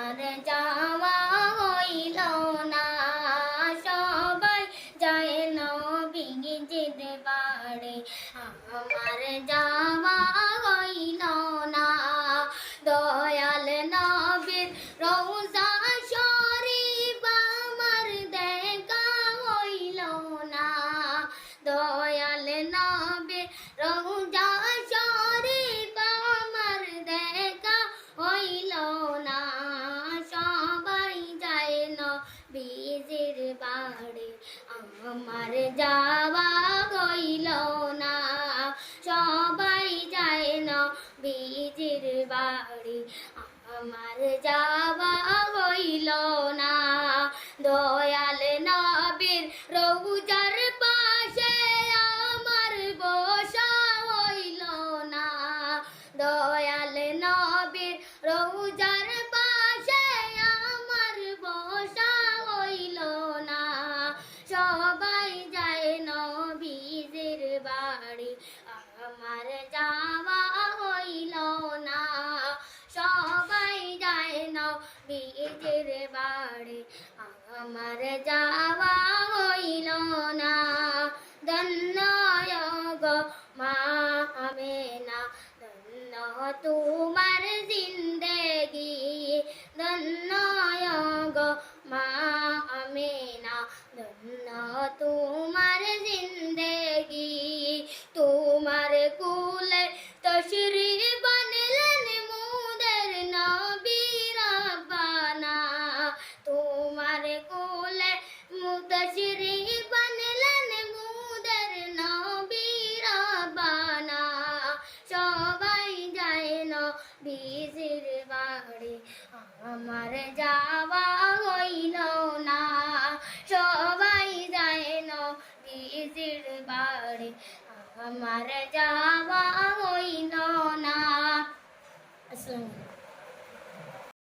আমার যাওয়া হইল না, সবাই যায় নবীজির বাড়ি, আমার যাওয়া হইল না। দয়াল নবীর রওজা শরীফ আমার দেখা হইল না, দয়াল নবীর রওজা শরীফ আমার দেখা হইল না। সবাই যায় নবীজির বাড়ি, আমার যাওয়া হইল না, সবাই যায় নবীজির বাড়ি, আমার যাওয়া হইল না। দয়াল নবীর রওজার পাশে আমার বসা হইল না, দয়াল নবীর রওজার পাশে আমার বসা হইল না। সবাই যায় নবীজির বাড়ি, আমার যাওয়া হইল না, সবাই যায় নবীজির বাড়ি, আমার যাওয়া হইল না। ধন্য গো মা আমেনা, ধন্য তোমার জিন্দেগি, ধন্য গো মা আমেনা, ধন্য তোমার জিন্দেগি। তোমার কুলে তশরিফ আনলেন মোদের নবী রাব্বানা, তোমার কুলে তশরিফ আনলেন মোদের নবী রাব্বানা। সবাই যায় নবীজির বাড়ি, আমার যাওয়া হইল না, সবাই যায় নবীজির বাড়ি, আমার যাওয়া হইল না। আসসালামু আলাইকুম।